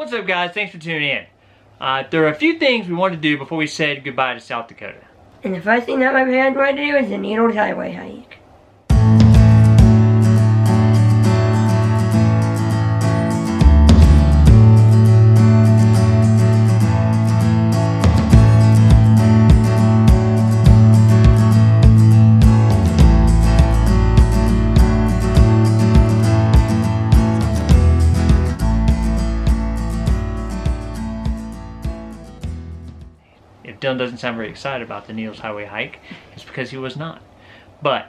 What's up, guys? Thanks for tuning in. There are a few things we wanted to do before we said goodbye to South Dakota. And the first thing that my parents wanted to do is the Needles Highway hike. If Dylan doesn't sound very excited about the Needles Highway hike, it's because he was not. But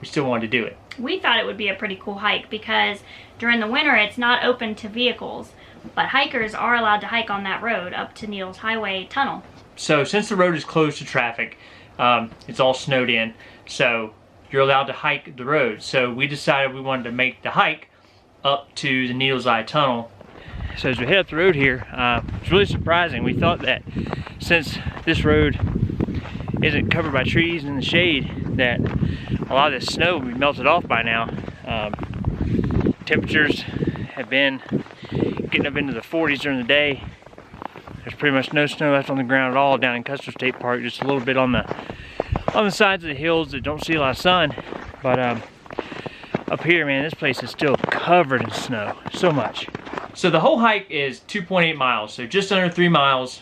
we still wanted to do it. We thought it would be a pretty cool hike because during the winter it's not open to vehicles, but hikers are allowed to hike on that road up to Needles Highway tunnel. So since the road is closed to traffic, it's all snowed in, so you're allowed to hike the road. So we decided we wanted to make the hike up to the Needles Eye Tunnel. So as we head up the road here, it's really surprising. We thought that since this road isn't covered by trees and in the shade, that a lot of this snow would be melted off by now. Temperatures have been getting up into the 40s during the day. There's pretty much no snow left on the ground at all down in Custer State Park, just a little bit on the sides of the hills that don't see a lot of sun. But up here, man, this place is still covered in snow, so much. So the whole hike is 2.8 miles, so just under 3 miles.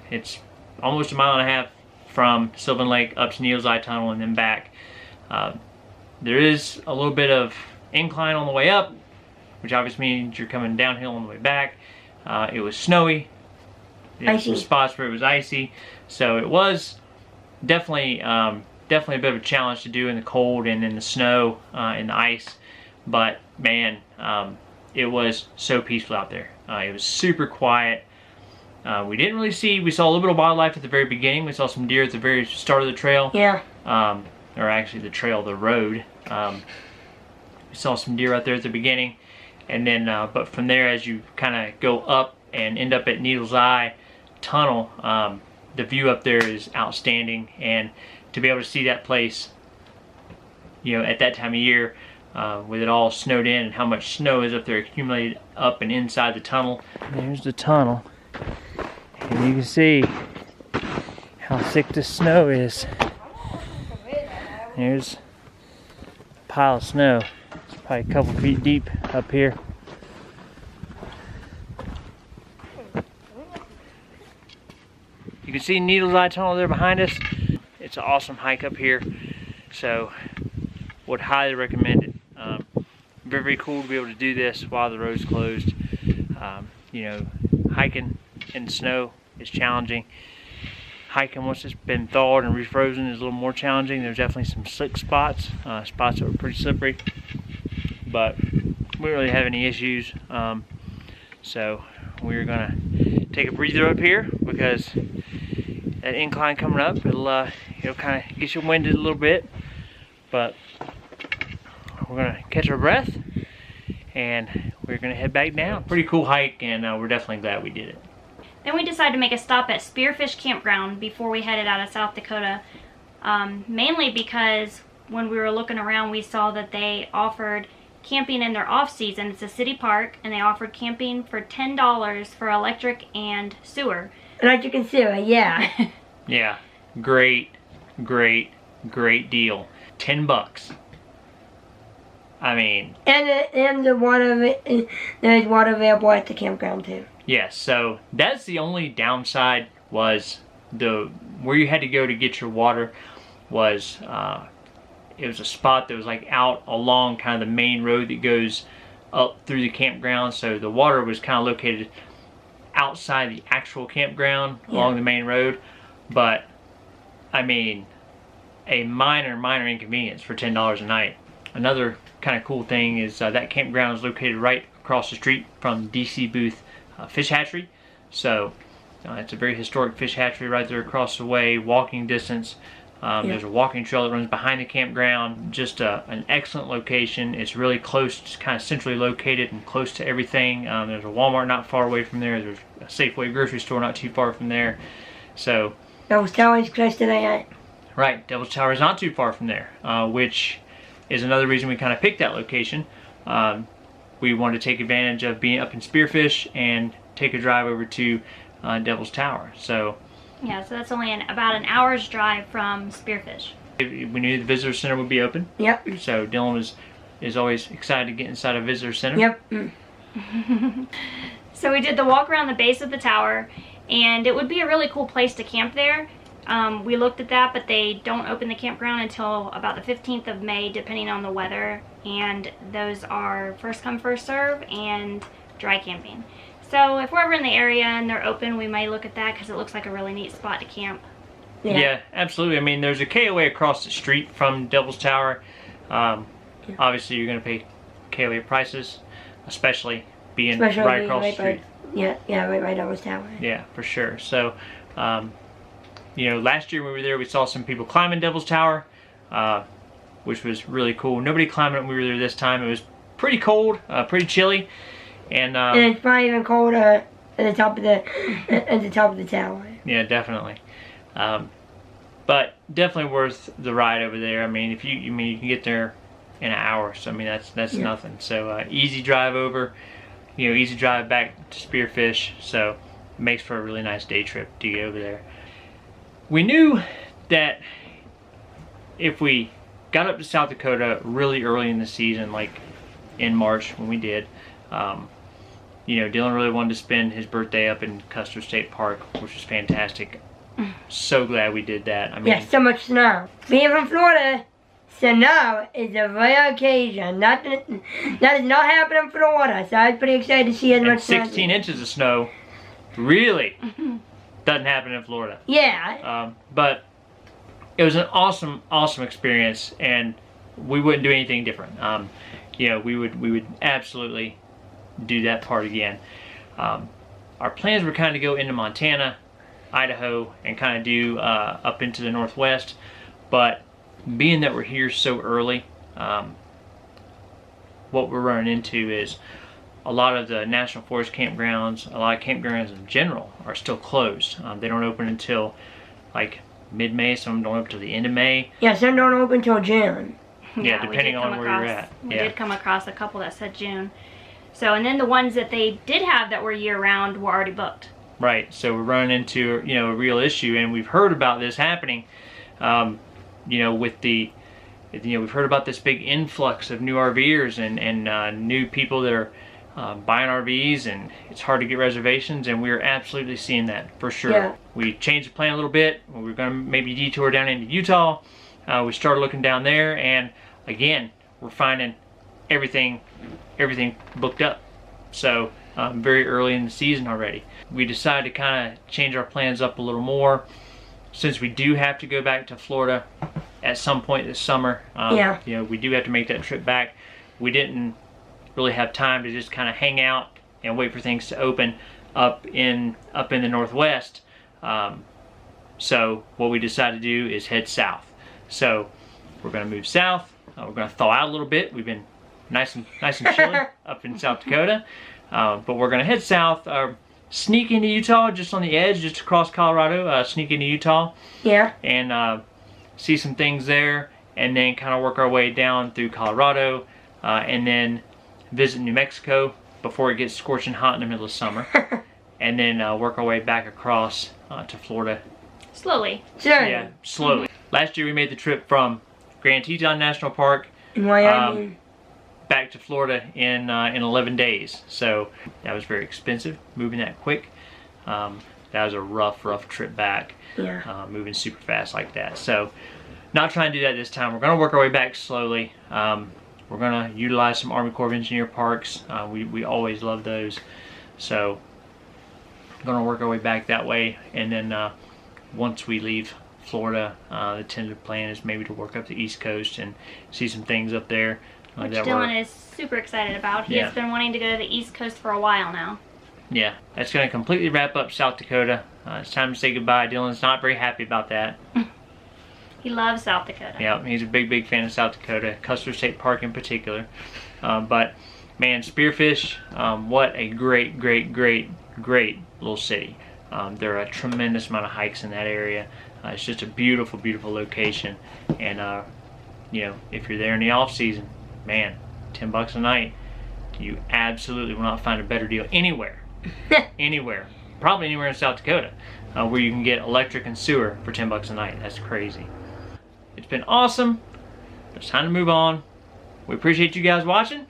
It's almost 1.5 miles from Sylvan Lake up to Needles Eye Tunnel and then back. There is a little bit of incline on the way up, which obviously means you're coming downhill on the way back. It was snowy. There's some spots where it was icy, so it was definitely a bit of a challenge to do in the cold and in the snow and the ice. But man, it was so peaceful out there. It was super quiet. We didn't really see, we saw a little bit of wildlife at the very beginning. We saw some deer at the very start of the trail. Yeah. Or actually the trail, the road. We saw some deer out there at the beginning. And then, but from there, as you kind of go up and end up at Needles Eye Tunnel, the view up there is outstanding. And to be able to see that place, you know, at that time of year, with it all snowed in and how much snow is up there accumulated up and inside the tunnel. There's the tunnel. And you can see how thick the snow is. There's a pile of snow. It's probably a couple feet deep up here. You can see Needles Eye Tunnel there behind us. It's an awesome hike up here, so would highly recommend it. Very, very cool to be able to do this while the road's closed. You know, hiking in the snow is challenging. Hiking once it's been thawed and refrozen is a little more challenging. There's definitely some slick spots, spots that were pretty slippery, but we didn't really have any issues. So we're gonna take a breather up here because that incline coming up, it'll kind of get you winded a little bit, but we're gonna catch our breath and we're gonna head back down. Pretty cool hike, and we're definitely glad we did it. Then we decided to make a stop at Spearfish Campground before we headed out of South Dakota, mainly because when we were looking around we saw that they offered camping in their off season. It's a city park and they offered camping for $10 for electric and sewer. Electric and sewer, yeah. Yeah, great deal. $10. I mean, and the water, there's water available at the campground too. Yes, so that's the only downside, was where you had to go to get your water was it was a spot that was like out along kind of the main road that goes up through the campground, so the water was kind of located outside the actual campground along the main road. But I mean, a minor inconvenience for $10 a night. Another kind of cool thing is that campground is located right across the street from DC Booth Fish Hatchery. So it's a very historic fish hatchery right there across the way, walking distance. There's a walking trail that runs behind the campground. Just an excellent location. It's really close, it's kind of centrally located and close to everything. There's a Walmart not far away from there. There's a Safeway grocery store not too far from there. So Devil's Tower is close to that. Right, Devil's Tower is not too far from there, which is another reason we kind of picked that location. We wanted to take advantage of being up in Spearfish and take a drive over to Devil's Tower. So Yeah, so that's only about an hour's drive from Spearfish. we knew the visitor center would be open. Yep. So Dylan is always excited to get inside a visitor center. Yep. So we did the walk around the base of the tower, and it would be a really cool place to camp there. We looked at that, but they don't open the campground until about the 15th of May, depending on the weather. And those are first come, first serve, and dry camping. So if we're ever in the area and they're open, we may look at that because it looks like a really neat spot to camp. Yeah, absolutely. I mean, there's a KOA across the street from Devil's Tower. Obviously, you're going to pay KOA prices, especially being right across the street. Right by Devil's Tower. Yeah, for sure. So, you know, last year when we were there, we saw some people climbing Devil's Tower, which was really cool. Nobody climbing it when we were there this time. It was pretty cold, pretty chilly, and it's probably even colder at the top of the tower. Yeah, definitely. But definitely worth the ride over there. I mean, you can get there in an hour. So I mean, that's nothing. So easy drive over. You know, easy drive back to Spearfish. So it makes for a really nice day trip to get over there. We knew that if we got up to South Dakota really early in the season, like in March when we did, you know, Dylan really wanted to spend his birthday up in Custer State Park, which was fantastic. So glad we did that. I mean, yeah, so much snow. Being from Florida, snow is a rare occasion. That does not happen in Florida, so I was pretty excited to see as much snow. 16 inches of snow really doesn't happen in Florida. Yeah. But it was an awesome experience, and we wouldn't do anything different. You know, we would absolutely do that part again. Our plans were kind of go into Montana, Idaho, and kind of do up into the Northwest, but being that we're here so early, what we're running into is a lot of the National Forest campgrounds, a lot of campgrounds in general, are still closed. They don't open until like mid-May. Some don't open until the end of May. Yeah, some don't open until June. Yeah, depending on where you're at. We did come across a couple that said June. So, and then the ones that they did have that were year-round were already booked. Right. So we're running into, you know, a real issue, and we've heard about this happening. You know, with the, you know, we've heard about this big influx of new RVers and new people that are buying RVs, and it's hard to get reservations, and we're absolutely seeing that for sure. Yeah. We changed the plan a little bit. We were going to maybe detour down into Utah. We started looking down there, and again, we're finding everything booked up. So very early in the season already. We decided to kind of change our plans up a little more, since we do have to go back to Florida at some point this summer. You know, we do have to make that trip back. We didn't really have time to just kind of hang out and wait for things to open up in the Northwest. So what we decided to do is head south. So we're going to move south. We're going to thaw out a little bit. We've been nice and chilly up in South Dakota, but we're going to head south. Sneak into Utah, just on the edge, just across Colorado. Sneak into Utah. Yeah. And see some things there, and then kind of work our way down through Colorado, and then visit New Mexico before it gets scorching hot in the middle of summer, and then work our way back across to Florida. Slowly. Sure. Yeah, slowly. Last year we made the trip from Grand Teton National Park In Wyoming. back to Florida in 11 days. So that was very expensive, moving that quick. That was a rough trip back. Yeah. Moving super fast like that. So not trying to do that this time. We're going to work our way back slowly. We're going to utilize some Army Corps of Engineer parks. We always love those. So we're going to work our way back that way. And then once we leave Florida, the tentative plan is maybe to work up the East Coast and see some things up there. Which Dylan is super excited about. He has been wanting to go to the East Coast for a while now. Yeah, that's going to completely wrap up South Dakota. It's time to say goodbye. Dylan's not very happy about that. He loves South Dakota. Yeah, he's a big fan of South Dakota, Custer State Park in particular. But man, Spearfish, what a great little city. There are a tremendous amount of hikes in that area. It's just a beautiful location. And you know, if you're there in the off season, man, $10 a night, you absolutely will not find a better deal anywhere anywhere. Probably anywhere in South Dakota where you can get electric and sewer for $10 a night. That's crazy. It's been awesome. It's time to move on. We appreciate you guys watching, and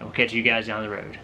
we'll catch you guys down the road.